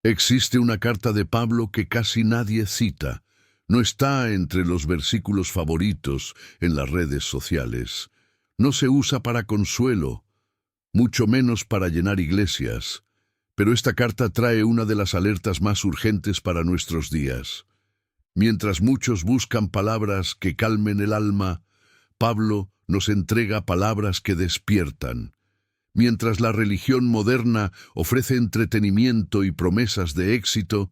Existe una carta de Pablo que casi nadie cita. No está entre los versículos favoritos en las redes sociales. No se usa para consuelo, mucho menos para llenar iglesias. Pero esta carta trae una de las alertas más urgentes para nuestros días. Mientras muchos buscan palabras que calmen el alma, Pablo nos entrega palabras que despiertan. Mientras la religión moderna ofrece entretenimiento y promesas de éxito,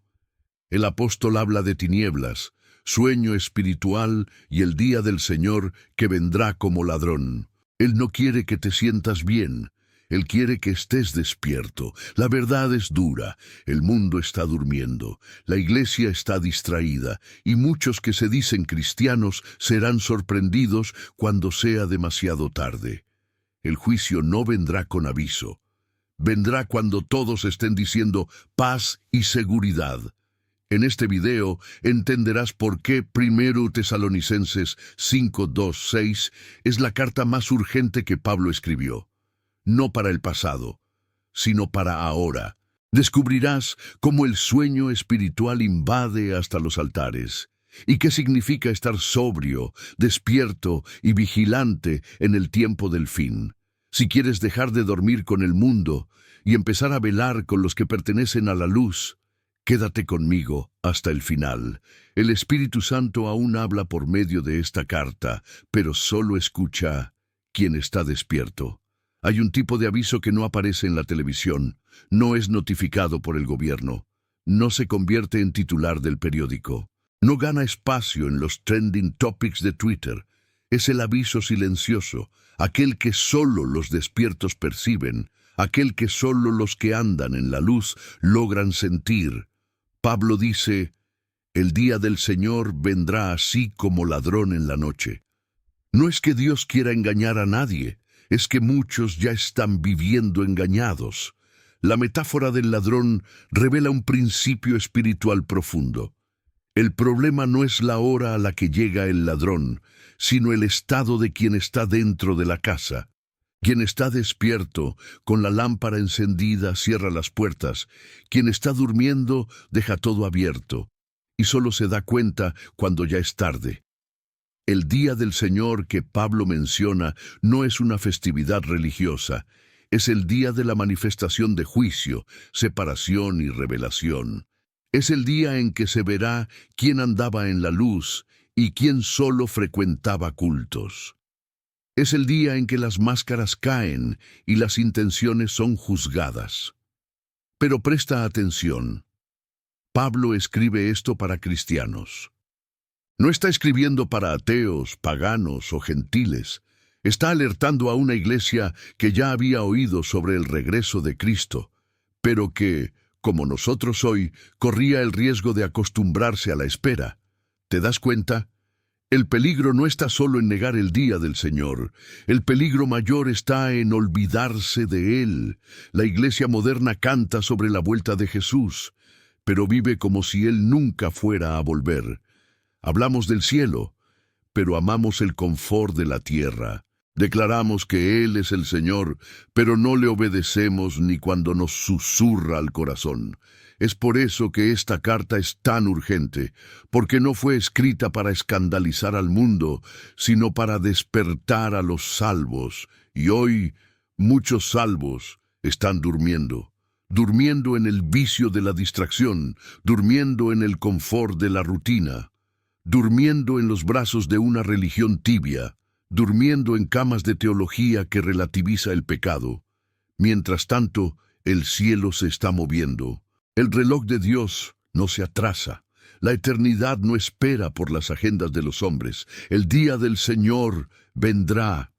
el apóstol habla de tinieblas, sueño espiritual y el día del Señor que vendrá como ladrón. Él no quiere que te sientas bien. Él quiere que estés despierto. La verdad es dura. El mundo está durmiendo. La iglesia está distraída. Y muchos que se dicen cristianos serán sorprendidos cuando sea demasiado tarde. El juicio no vendrá con aviso. Vendrá cuando todos estén diciendo paz y seguridad. En este video entenderás por qué 1 Tesalonicenses 5:2-6 es la carta más urgente que Pablo escribió. No para el pasado, sino para ahora. Descubrirás cómo el sueño espiritual invade hasta los altares, y qué significa estar sobrio, despierto y vigilante en el tiempo del fin. Si quieres dejar de dormir con el mundo y empezar a velar con los que pertenecen a la luz, quédate conmigo hasta el final. El Espíritu Santo aún habla por medio de esta carta, pero solo escucha quien está despierto. Hay un tipo de aviso que no aparece en la televisión, no es notificado por el gobierno, no se convierte en titular del periódico, no gana espacio en los trending topics de Twitter. Es el aviso silencioso, aquel que solo los despiertos perciben, aquel que solo los que andan en la luz logran sentir. Pablo dice, el día del Señor vendrá así como ladrón en la noche. No es que Dios quiera engañar a nadie, es que muchos ya están viviendo engañados. La metáfora del ladrón revela un principio espiritual profundo. El problema no es la hora a la que llega el ladrón, sino el estado de quien está dentro de la casa. Quien está despierto, con la lámpara encendida, cierra las puertas. Quien está durmiendo, deja todo abierto, y solo se da cuenta cuando ya es tarde. El día del Señor que Pablo menciona no es una festividad religiosa, es el día de la manifestación de juicio, separación y revelación. Es el día en que se verá quién andaba en la luz y quién solo frecuentaba cultos. Es el día en que las máscaras caen y las intenciones son juzgadas. Pero presta atención. Pablo escribe esto para cristianos. No está escribiendo para ateos, paganos o gentiles. Está alertando a una iglesia que ya había oído sobre el regreso de Cristo, pero que, como nosotros hoy, corría el riesgo de acostumbrarse a la espera. ¿Te das cuenta? El peligro no está solo en negar el día del Señor. El peligro mayor está en olvidarse de Él. La iglesia moderna canta sobre la vuelta de Jesús, pero vive como si Él nunca fuera a volver. Hablamos del cielo, pero amamos el confort de la tierra. Declaramos que Él es el Señor, pero no le obedecemos ni cuando nos susurra al corazón. Es por eso que esta carta es tan urgente, porque no fue escrita para escandalizar al mundo, sino para despertar a los salvos. Y hoy muchos salvos están durmiendo en el vicio de la distracción, durmiendo en el confort de la rutina, durmiendo en los brazos de una religión tibia, durmiendo en camas de teología que relativiza el pecado. Mientras tanto, el cielo se está moviendo. El reloj de Dios no se atrasa. La eternidad no espera por las agendas de los hombres. El día del Señor vendrá.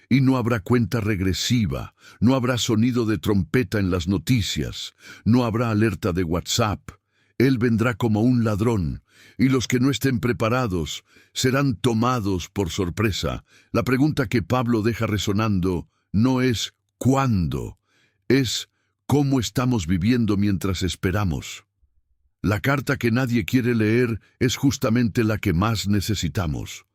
Y no habrá cuenta regresiva, no habrá sonido de trompeta en las noticias, no habrá alerta de WhatsApp. Él vendrá como un ladrón, y los que no estén preparados serán tomados por sorpresa. La pregunta que Pablo deja resonando no es ¿cuándo?, es ¿cómo estamos viviendo mientras esperamos? La carta que nadie quiere leer es justamente la que más necesitamos,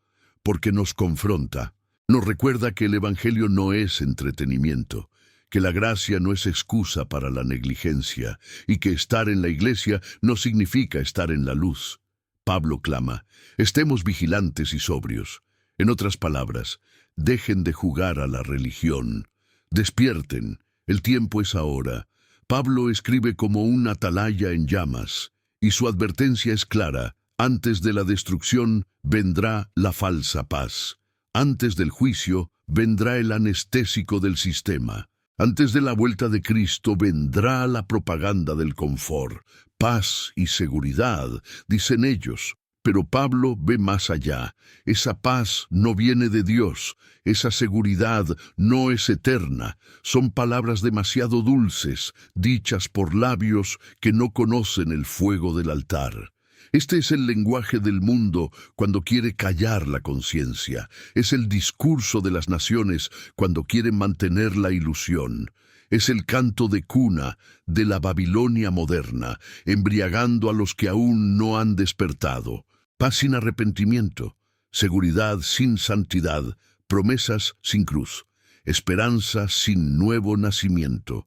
porque nos confronta. Nos recuerda que el Evangelio no es entretenimiento, que la gracia no es excusa para la negligencia y que estar en la iglesia no significa estar en la luz. Pablo clama, estemos vigilantes y sobrios. En otras palabras, dejen de jugar a la religión. Despierten, el tiempo es ahora. Pablo escribe como un atalaya en llamas, y su advertencia es clara. Antes de la destrucción vendrá la falsa paz. Antes del juicio vendrá el anestésico del sistema. Antes de la vuelta de Cristo vendrá la propaganda del confort. Paz y seguridad, dicen ellos. Pero Pablo ve más allá. Esa paz no viene de Dios. Esa seguridad no es eterna. Son palabras demasiado dulces, dichas por labios que no conocen el fuego del altar. Este es el lenguaje del mundo cuando quiere callar la conciencia. Es el discurso de las naciones cuando quieren mantener la ilusión. Es el canto de cuna de la Babilonia moderna, embriagando a los que aún no han despertado. Paz sin arrepentimiento, seguridad sin santidad, promesas sin cruz, esperanza sin nuevo nacimiento.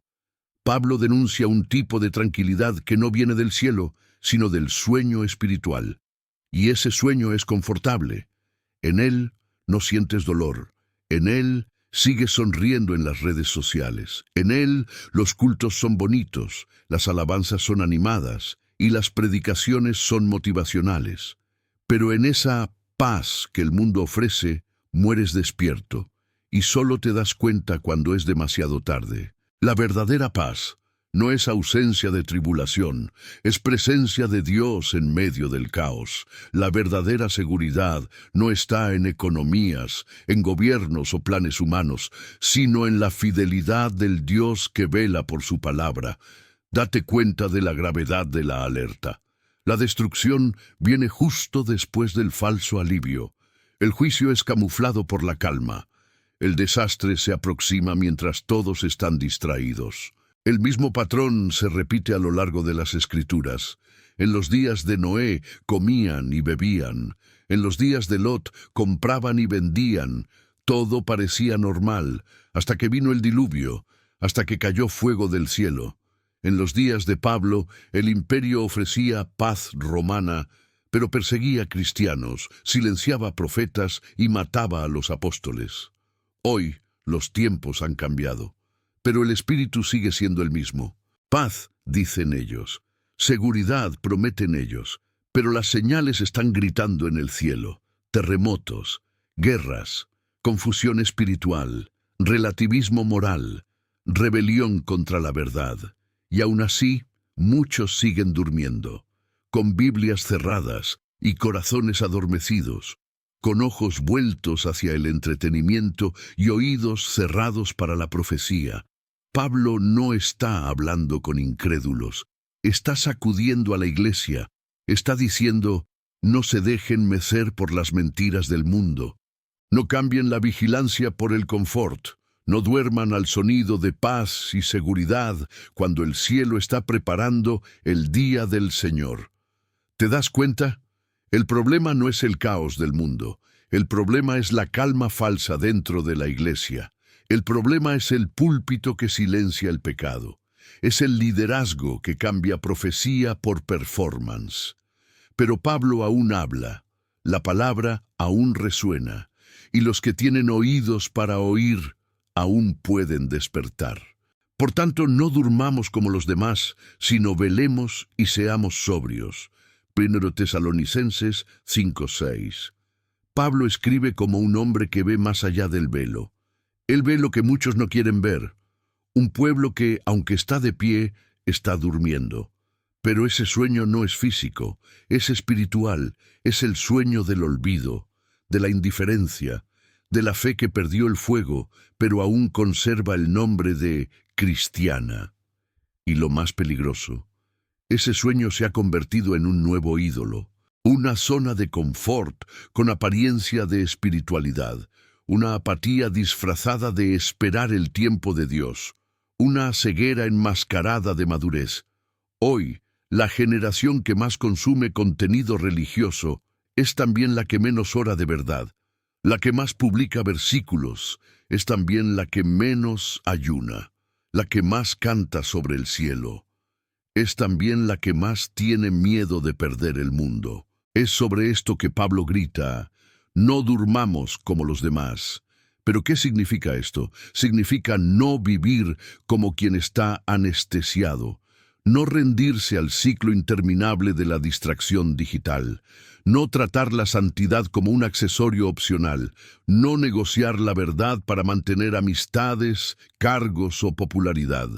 Pablo denuncia un tipo de tranquilidad que no viene del cielo, sino del sueño espiritual. Y ese sueño es confortable. En él no sientes dolor. En él sigues sonriendo en las redes sociales. En él los cultos son bonitos, las alabanzas son animadas y las predicaciones son motivacionales. Pero en esa paz que el mundo ofrece, mueres despierto, y solo te das cuenta cuando es demasiado tarde. La verdadera paz no es ausencia de tribulación, es presencia de Dios en medio del caos. La verdadera seguridad no está en economías, en gobiernos o planes humanos, sino en la fidelidad del Dios que vela por su palabra. Date cuenta de la gravedad de la alerta. La destrucción viene justo después del falso alivio. El juicio es camuflado por la calma. El desastre se aproxima mientras todos están distraídos. El mismo patrón se repite a lo largo de las Escrituras. En los días de Noé comían y bebían. En los días de Lot compraban y vendían. Todo parecía normal, hasta que vino el diluvio, hasta que cayó fuego del cielo. En los días de Pablo, el imperio ofrecía paz romana, pero perseguía cristianos, silenciaba profetas y mataba a los apóstoles. Hoy los tiempos han cambiado, pero el espíritu sigue siendo el mismo. Paz, dicen ellos. Seguridad, prometen ellos. Pero las señales están gritando en el cielo. Terremotos, guerras, confusión espiritual, relativismo moral, rebelión contra la verdad. Y aún así, muchos siguen durmiendo, con Biblias cerradas y corazones adormecidos, con ojos vueltos hacia el entretenimiento y oídos cerrados para la profecía. Pablo no está hablando con incrédulos, está sacudiendo a la iglesia, está diciendo, no se dejen mecer por las mentiras del mundo, no cambien la vigilancia por el confort, no duerman al sonido de paz y seguridad cuando el cielo está preparando el día del Señor. ¿Te das cuenta? El problema no es el caos del mundo, el problema es la calma falsa dentro de la iglesia. El problema es el púlpito que silencia el pecado. Es el liderazgo que cambia profecía por performance. Pero Pablo aún habla, la palabra aún resuena, y los que tienen oídos para oír aún pueden despertar. Por tanto, no durmamos como los demás, sino velemos y seamos sobrios. 1 Tesalonicenses 5:6. Pablo escribe como un hombre que ve más allá del velo. Él ve lo que muchos no quieren ver. Un pueblo que, aunque está de pie, está durmiendo. Pero ese sueño no es físico, es espiritual, es el sueño del olvido, de la indiferencia, de la fe que perdió el fuego, pero aún conserva el nombre de cristiana. Y lo más peligroso, ese sueño se ha convertido en un nuevo ídolo, una zona de confort con apariencia de espiritualidad, una apatía disfrazada de esperar el tiempo de Dios, una ceguera enmascarada de madurez. Hoy, la generación que más consume contenido religioso es también la que menos ora de verdad. La que más publica versículos es también la que menos ayuna. la que más canta sobre el cielo. Es también la que más tiene miedo de perder el mundo. Es sobre esto que Pablo grita: no durmamos como los demás. ¿Pero qué significa esto? Significa no vivir como quien está anestesiado, no rendirse al ciclo interminable de la distracción digital, no tratar la santidad como un accesorio opcional, no negociar la verdad para mantener amistades, cargos o popularidad.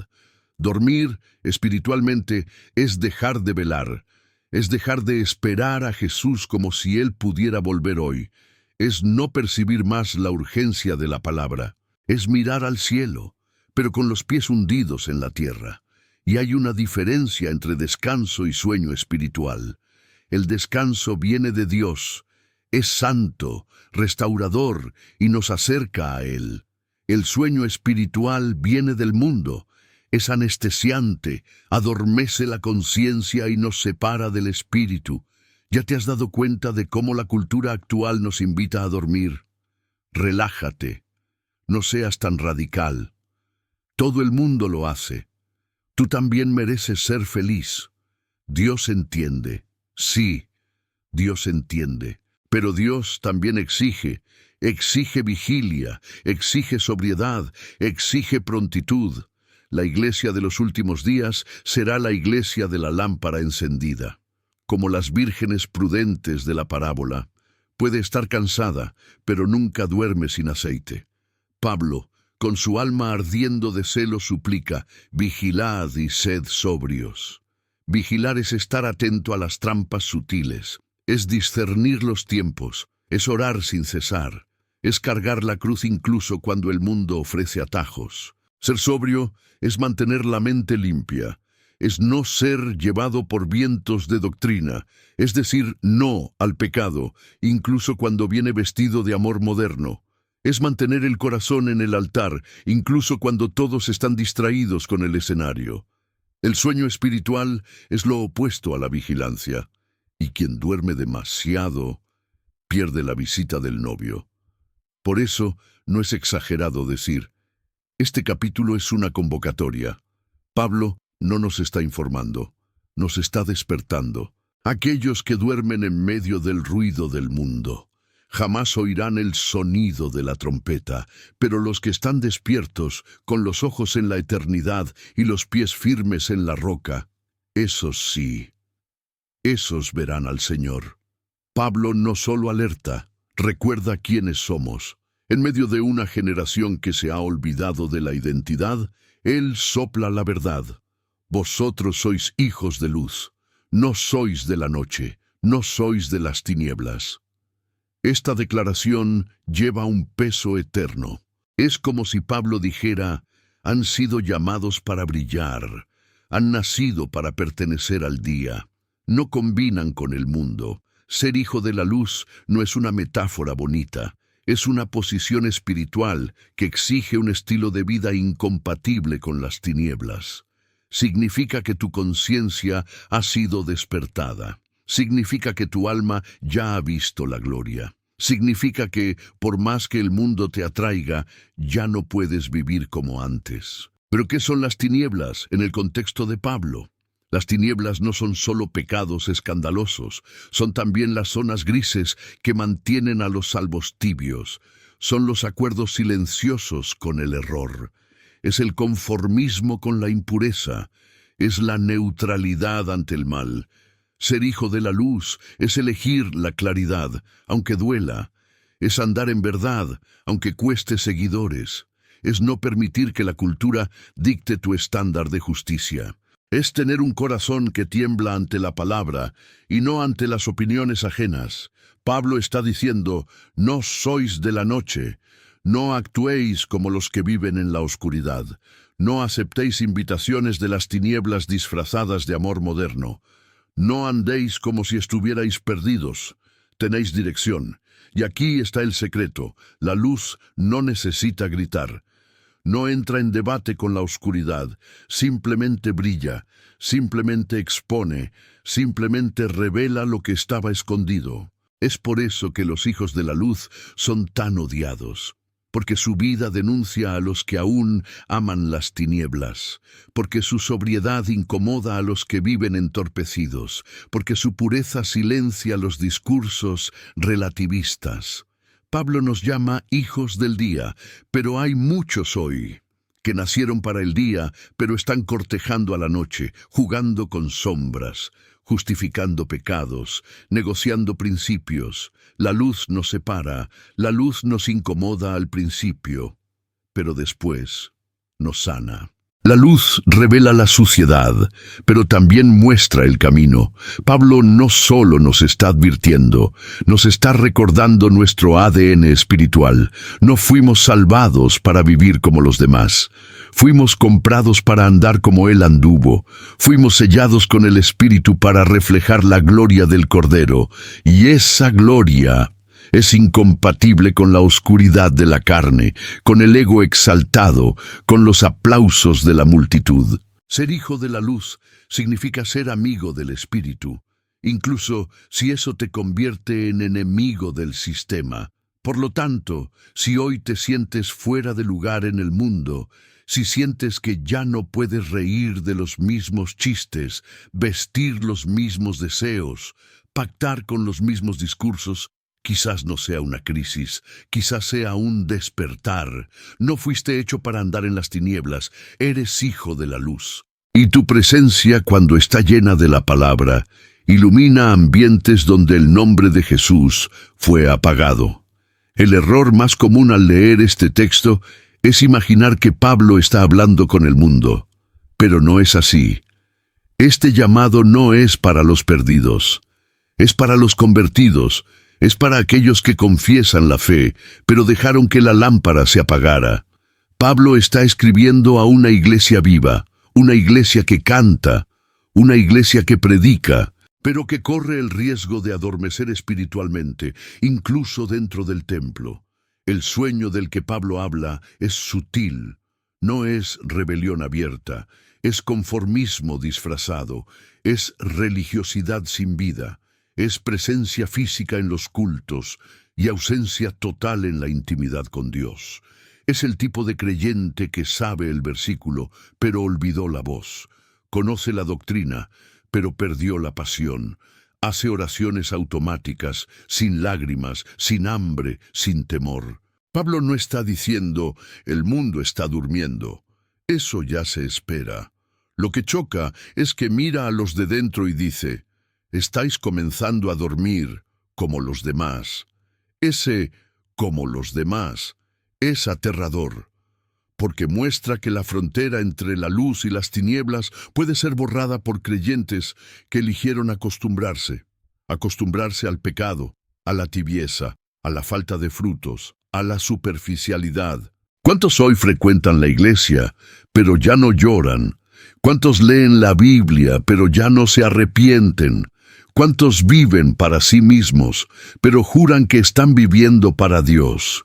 Dormir, espiritualmente, es dejar de velar, es dejar de esperar a Jesús como si Él pudiera volver hoy, es no percibir más la urgencia de la palabra, es mirar al cielo, pero con los pies hundidos en la tierra. Y hay una diferencia entre descanso y sueño espiritual. El descanso viene de Dios, es santo, restaurador y nos acerca a Él. El sueño espiritual viene del mundo, es anestesiante, adormece la conciencia y nos separa del espíritu. ¿Ya te has dado cuenta de cómo la cultura actual nos invita a dormir? Relájate, no seas tan radical. Todo el mundo lo hace. Tú también mereces ser feliz. Dios entiende. Sí, Dios entiende. Pero Dios también exige vigilia, exige sobriedad, exige prontitud. La iglesia de los últimos días será la iglesia de la lámpara encendida. Como las vírgenes prudentes de la parábola, puede estar cansada, pero nunca duerme sin aceite. Pablo, con su alma ardiendo de celo, suplica: vigilad y sed sobrios. Vigilar es estar atento a las trampas sutiles, es discernir los tiempos, es orar sin cesar, es cargar la cruz incluso cuando el mundo ofrece atajos. Ser sobrio es mantener la mente limpia, es no ser llevado por vientos de doctrina, es decir no al pecado, incluso cuando viene vestido de amor moderno. Es mantener el corazón en el altar, incluso cuando todos están distraídos con el escenario. El sueño espiritual es lo opuesto a la vigilancia, y quien duerme demasiado pierde la visita del novio. Por eso no es exagerado decir: este capítulo es una convocatoria. Pablo no nos está informando, nos está despertando. Aquellos que duermen en medio del ruido del mundo jamás oirán el sonido de la trompeta, pero los que están despiertos, con los ojos en la eternidad y los pies firmes en la roca, esos sí, esos verán al Señor. Pablo no solo alerta, recuerda quiénes somos. En medio de una generación que se ha olvidado de la identidad, Él sopla la verdad. Vosotros sois hijos de luz, no sois de la noche, no sois de las tinieblas. Esta declaración lleva un peso eterno. Es como si Pablo dijera: han sido llamados para brillar, han nacido para pertenecer al día. No combinan con el mundo. Ser hijo de la luz no es una metáfora bonita, es una posición espiritual que exige un estilo de vida incompatible con las tinieblas. Significa que tu conciencia ha sido despertada. Significa que tu alma ya ha visto la gloria. Significa que, por más que el mundo te atraiga, ya no puedes vivir como antes. ¿Pero qué son las tinieblas en el contexto de Pablo? Las tinieblas no son solo pecados escandalosos, son también las zonas grises que mantienen a los salvos tibios. Son los acuerdos silenciosos con el error. Es el conformismo con la impureza. Es la neutralidad ante el mal. Ser hijo de la luz es elegir la claridad, aunque duela. Es andar en verdad, aunque cueste seguidores. Es no permitir que la cultura dicte tu estándar de justicia. Es tener un corazón que tiembla ante la palabra y no ante las opiniones ajenas. Pablo está diciendo: no sois de la noche, no actuéis como los que viven en la oscuridad, no aceptéis invitaciones de las tinieblas disfrazadas de amor moderno. No andéis como si estuvierais perdidos, tenéis dirección. Y aquí está el secreto: la luz no necesita gritar. No entra en debate con la oscuridad, simplemente brilla, simplemente expone, simplemente revela lo que estaba escondido. Es por eso que los hijos de la luz son tan odiados, porque su vida denuncia a los que aún aman las tinieblas, porque su sobriedad incomoda a los que viven entorpecidos, porque su pureza silencia los discursos relativistas. Pablo nos llama hijos del día, pero hay muchos hoy que nacieron para el día, pero están cortejando a la noche, jugando con sombras, justificando pecados, negociando principios. La luz nos separa, la luz nos incomoda al principio, pero después nos sana. La luz revela la suciedad, pero también muestra el camino. Pablo no solo nos está advirtiendo, nos está recordando nuestro ADN espiritual. No fuimos salvados para vivir como los demás. Fuimos comprados para andar como Él anduvo. Fuimos sellados con el Espíritu para reflejar la gloria del Cordero. Y esa gloria es incompatible con la oscuridad de la carne, con el ego exaltado, con los aplausos de la multitud. Ser hijo de la luz significa ser amigo del Espíritu, incluso si eso te convierte en enemigo del sistema. Por lo tanto, si hoy te sientes fuera de lugar en el mundo, si sientes que ya no puedes reír de los mismos chistes, vestir los mismos deseos, pactar con los mismos discursos, quizás no sea una crisis, quizás sea un despertar. No fuiste hecho para andar en las tinieblas, eres hijo de la luz. Y tu presencia, cuando está llena de la palabra, ilumina ambientes donde el nombre de Jesús fue apagado. El error más común al leer este texto es imaginar que Pablo está hablando con el mundo, pero no es así. Este llamado no es para los perdidos, es para los convertidos. Es para aquellos que confiesan la fe, pero dejaron que la lámpara se apagara. Pablo está escribiendo a una iglesia viva, una iglesia que canta, una iglesia que predica, pero que corre el riesgo de adormecer espiritualmente, incluso dentro del templo. El sueño del que Pablo habla es sutil, no es rebelión abierta, es conformismo disfrazado, es religiosidad sin vida. Es presencia física en los cultos y ausencia total en la intimidad con Dios. Es el tipo de creyente que sabe el versículo, pero olvidó la voz. Conoce la doctrina, pero perdió la pasión. Hace oraciones automáticas, sin lágrimas, sin hambre, sin temor. Pablo no está diciendo, el mundo está durmiendo. Eso ya se espera. Lo que choca es que mira a los de dentro y dice, estáis comenzando a dormir como los demás. Ese como los demás es aterrador, porque muestra que la frontera entre la luz y las tinieblas puede ser borrada por creyentes que eligieron acostumbrarse al pecado, a la tibieza, a la falta de frutos, a la superficialidad. ¿Cuántos hoy frecuentan la iglesia, pero ya no lloran? ¿Cuántos leen la Biblia, pero ya no se arrepienten? ¿Cuántos viven para sí mismos, pero juran que están viviendo para Dios?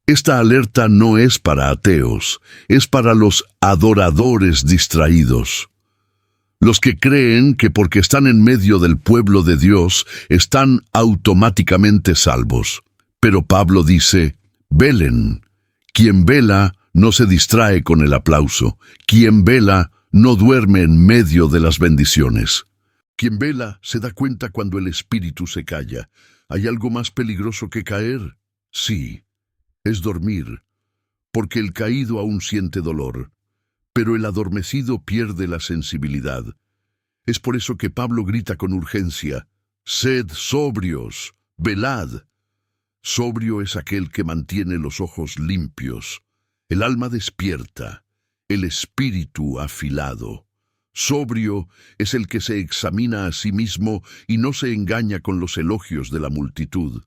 Esta alerta no es para ateos, es para los adoradores distraídos. Los que creen que porque están en medio del pueblo de Dios, están automáticamente salvos. Pero Pablo dice, velen. Quien vela no se distrae con el aplauso. Quien vela no duerme en medio de las bendiciones. Quien vela se da cuenta cuando el espíritu se calla. ¿Hay algo más peligroso que caer? Sí, es dormir, porque el caído aún siente dolor, pero el adormecido pierde la sensibilidad. Es por eso que Pablo grita con urgencia, sed sobrios, velad. Sobrio es aquel que mantiene los ojos limpios, el alma despierta, el espíritu afilado. Sobrio es el que se examina a sí mismo y no se engaña con los elogios de la multitud.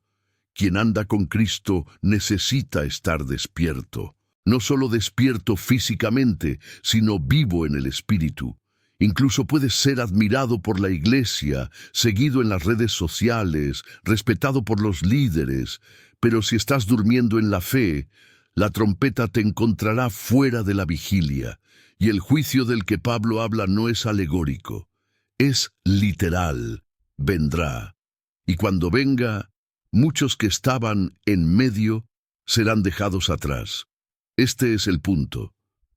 Quien anda con Cristo necesita estar despierto. No solo despierto físicamente, sino vivo en el espíritu. Incluso puedes ser admirado por la iglesia, seguido en las redes sociales, respetado por los líderes, pero si estás durmiendo en la fe, la trompeta te encontrará fuera de la vigilia. Y el juicio del que Pablo habla no es alegórico, es literal, vendrá. Y cuando venga, muchos que estaban en medio serán dejados atrás. Este es el punto.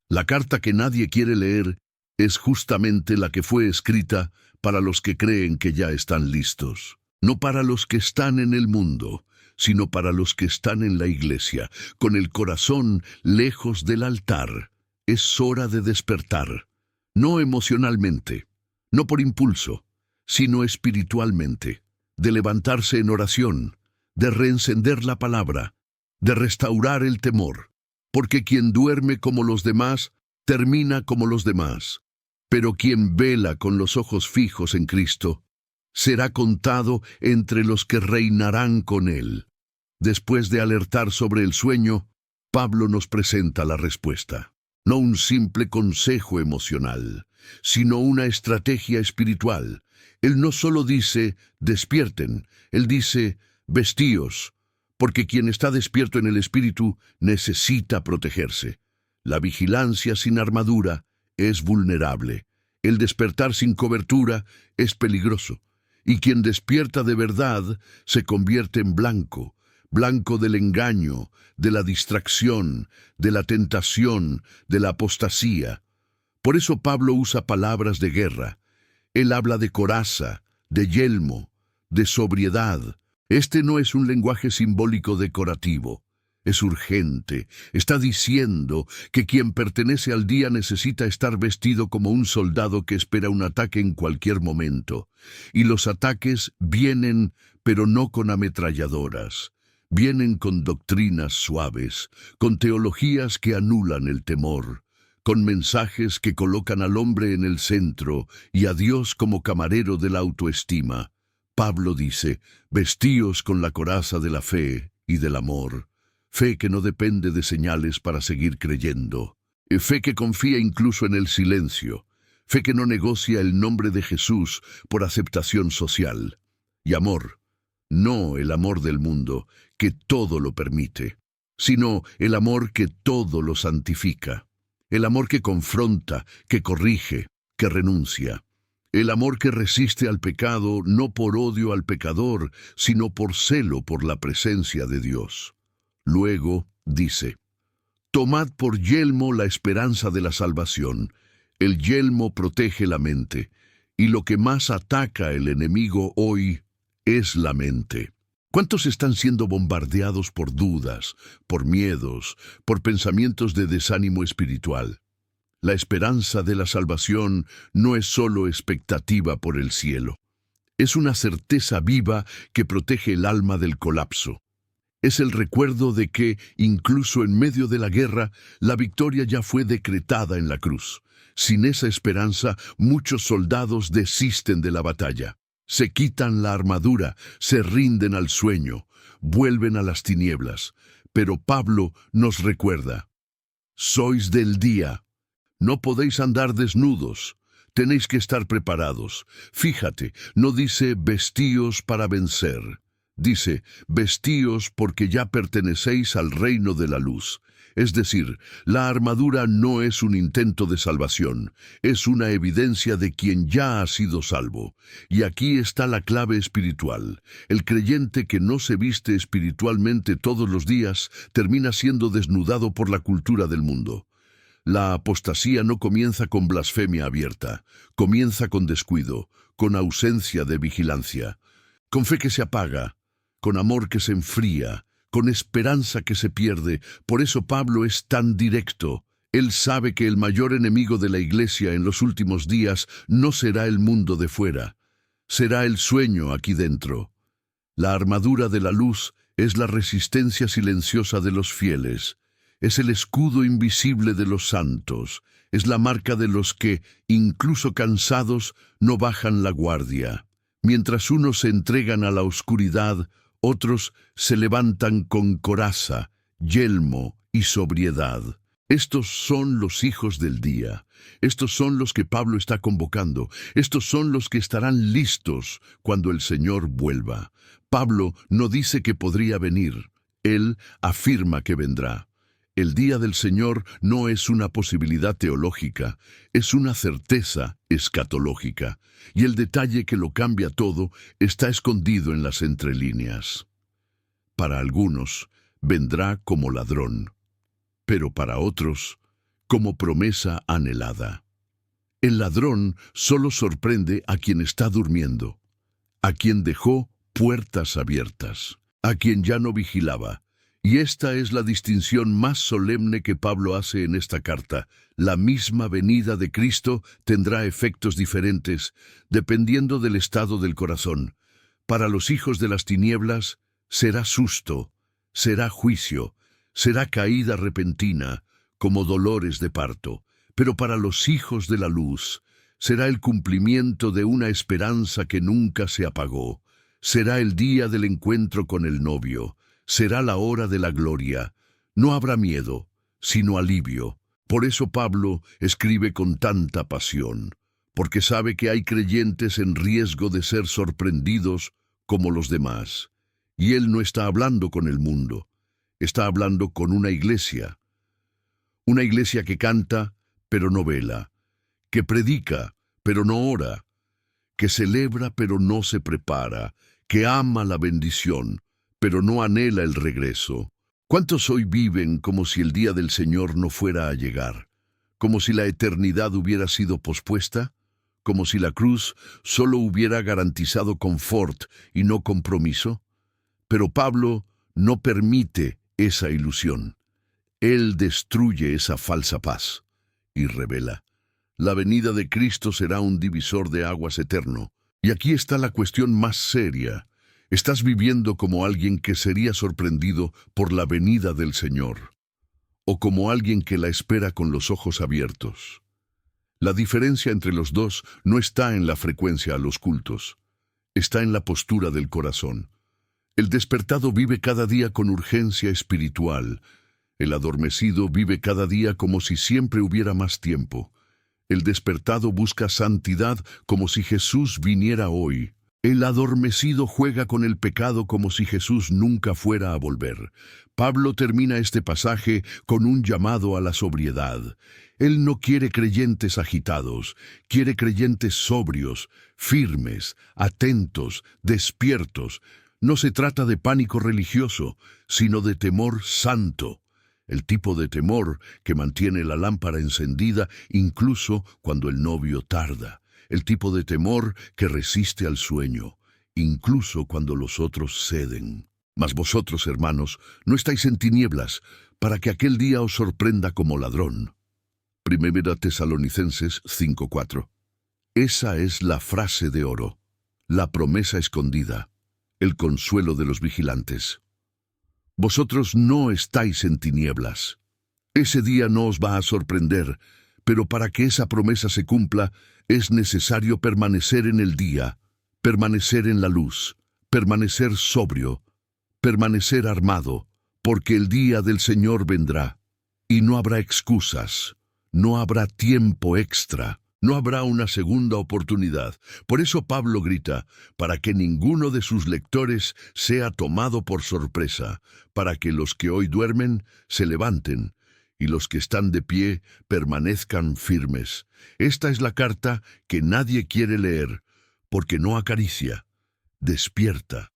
La carta que nadie quiere leer es justamente la que fue escrita para los que creen que ya están listos. No para los que están en el mundo, sino para los que están en la iglesia, con el corazón lejos del altar. Es hora de despertar, no emocionalmente, no por impulso, sino espiritualmente, de levantarse en oración, de reencender la palabra, de restaurar el temor, porque quien duerme como los demás, termina como los demás. Pero quien vela con los ojos fijos en Cristo, será contado entre los que reinarán con Él. Después de alertar sobre el sueño, Pablo nos presenta la respuesta. No un simple consejo emocional, sino una estrategia espiritual. Él no solo dice, despierten, él dice, vestíos, porque quien está despierto en el espíritu necesita protegerse. La vigilancia sin armadura es vulnerable. El despertar sin cobertura es peligroso. Y quien despierta de verdad se convierte en blanco, blanco del engaño, de la distracción, de la tentación, de la apostasía. Por eso Pablo usa palabras de guerra. Él habla de coraza, de yelmo, de sobriedad. Este no es un lenguaje simbólico decorativo. Es urgente. Está diciendo que quien pertenece al día necesita estar vestido como un soldado que espera un ataque en cualquier momento. Y los ataques vienen, pero no con ametralladoras. Vienen con doctrinas suaves, con teologías que anulan el temor, con mensajes que colocan al hombre en el centro y a Dios como camarero de la autoestima. Pablo dice, vestíos con la coraza de la fe y del amor. Fe que no depende de señales para seguir creyendo. Fe que confía incluso en el silencio. Fe que no negocia el nombre de Jesús por aceptación social. Y amor, no el amor del mundo, que todo lo permite, sino el amor que todo lo santifica. El amor que confronta, que corrige, que renuncia. El amor que resiste al pecado no por odio al pecador, sino por celo por la presencia de Dios. Luego dice, tomad por yelmo la esperanza de la salvación. El yelmo protege la mente, y lo que más ataca el enemigo hoy es la mente. ¿Cuántos están siendo bombardeados por dudas, por miedos, por pensamientos de desánimo espiritual? La esperanza de la salvación no es solo expectativa por el cielo. Es una certeza viva que protege el alma del colapso. Es el recuerdo de que, incluso en medio de la guerra, la victoria ya fue decretada en la cruz. Sin esa esperanza, muchos soldados desisten de la batalla. Se quitan la armadura, se rinden al sueño, vuelven a las tinieblas. Pero Pablo nos recuerda, sois del día, no podéis andar desnudos, tenéis que estar preparados. Fíjate, no dice vestíos para vencer. Dice, vestíos porque ya pertenecéis al reino de la luz. Es decir, la armadura no es un intento de salvación, es una evidencia de quien ya ha sido salvo. Y aquí está la clave espiritual. El creyente que no se viste espiritualmente todos los días termina siendo desnudado por la cultura del mundo. La apostasía no comienza con blasfemia abierta, comienza con descuido, con ausencia de vigilancia, con fe que se apaga, con amor que se enfría, con esperanza que se pierde. Por eso Pablo es tan directo. Él sabe que el mayor enemigo de la iglesia en los últimos días no será el mundo de fuera, será el sueño aquí dentro. La armadura de la luz es la resistencia silenciosa de los fieles, es el escudo invisible de los santos, es la marca de los que, incluso cansados, no bajan la guardia. Mientras unos se entregan a la oscuridad, otros se levantan con coraza, yelmo y sobriedad. Estos son los hijos del día. Estos son los que Pablo está convocando. Estos son los que estarán listos cuando el Señor vuelva. Pablo no dice que podría venir. Él afirma que vendrá. El día del Señor no es una posibilidad teológica, es una certeza escatológica, y el detalle que lo cambia todo está escondido en las entrelíneas. Para algunos, vendrá como ladrón, pero para otros, como promesa anhelada. El ladrón solo sorprende a quien está durmiendo, a quien dejó puertas abiertas, a quien ya no vigilaba. Y esta es la distinción más solemne que Pablo hace en esta carta. La misma venida de Cristo tendrá efectos diferentes, dependiendo del estado del corazón. Para los hijos de las tinieblas, será susto, será juicio, será caída repentina, como dolores de parto. Pero para los hijos de la luz, será el cumplimiento de una esperanza que nunca se apagó. Será el día del encuentro con el novio. Será la hora de la gloria. No habrá miedo, sino alivio. Por eso Pablo escribe con tanta pasión, porque sabe que hay creyentes en riesgo de ser sorprendidos como los demás. Y él no está hablando con el mundo, está hablando con una iglesia que canta, pero no vela, que predica, pero no ora, que celebra, pero no se prepara, que ama la bendición, pero no anhela el regreso. ¿Cuántos hoy viven como si el día del Señor no fuera a llegar? ¿Como si la eternidad hubiera sido pospuesta? ¿Como si la cruz solo hubiera garantizado confort y no compromiso? Pero Pablo no permite esa ilusión. Él destruye esa falsa paz y revela: la venida de Cristo será un divisor de aguas eterno. Y aquí está la cuestión más seria. ¿Estás viviendo como alguien que sería sorprendido por la venida del Señor? ¿O como alguien que la espera con los ojos abiertos? La diferencia entre los dos no está en la frecuencia a los cultos, está en la postura del corazón. El despertado vive cada día con urgencia espiritual. El adormecido vive cada día como si siempre hubiera más tiempo. El despertado busca santidad como si Jesús viniera hoy. El adormecido juega con el pecado como si Jesús nunca fuera a volver. Pablo termina este pasaje con un llamado a la sobriedad. Él no quiere creyentes agitados, quiere creyentes sobrios, firmes, atentos, despiertos. No se trata de pánico religioso, sino de temor santo. El tipo de temor que mantiene la lámpara encendida incluso cuando el novio tarda. El tipo de temor que resiste al sueño, incluso cuando los otros ceden. Mas vosotros, hermanos, no estáis en tinieblas, para que aquel día os sorprenda como ladrón. Primera Tesalonicenses 5:4. Esa es la frase de oro, la promesa escondida, el consuelo de los vigilantes. Vosotros no estáis en tinieblas. Ese día no os va a sorprender, pero para que esa promesa se cumpla, es necesario permanecer en el día, permanecer en la luz, permanecer sobrio, permanecer armado, porque el día del Señor vendrá, y no habrá excusas, no habrá tiempo extra, no habrá una segunda oportunidad. Por eso Pablo grita, para que ninguno de sus lectores sea tomado por sorpresa, para que los que hoy duermen se levanten, y los que están de pie permanezcan firmes. Esta es la carta que nadie quiere leer, porque no acaricia, despierta,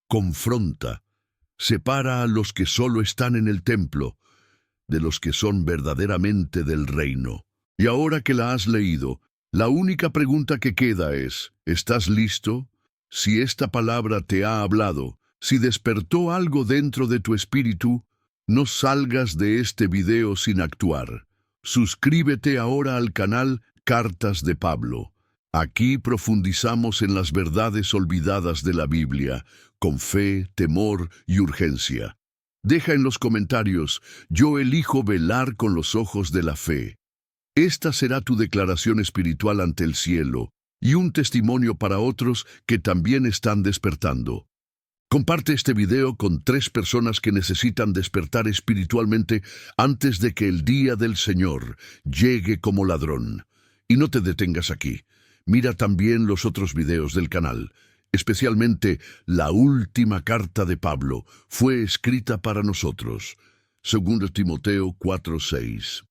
confronta, separa a los que solo están en el templo, de los que son verdaderamente del reino. Y ahora que la has leído, la única pregunta que queda es, ¿estás listo? Si esta palabra te ha hablado, si despertó algo dentro de tu espíritu, no salgas de este video sin actuar. Suscríbete ahora al canal Cartas de Pablo. Aquí profundizamos en las verdades olvidadas de la Biblia, con fe, temor y urgencia. Deja en los comentarios, yo elijo velar con los ojos de la fe. Esta será tu declaración espiritual ante el cielo y un testimonio para otros que también están despertando. Comparte este video con 3 personas que necesitan despertar espiritualmente antes de que el día del Señor llegue como ladrón. Y no te detengas aquí. Mira también los otros videos del canal. Especialmente la última carta de Pablo fue escrita para nosotros. 2 Timoteo 4:6.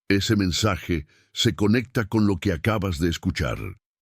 Ese mensaje se conecta con lo que acabas de escuchar.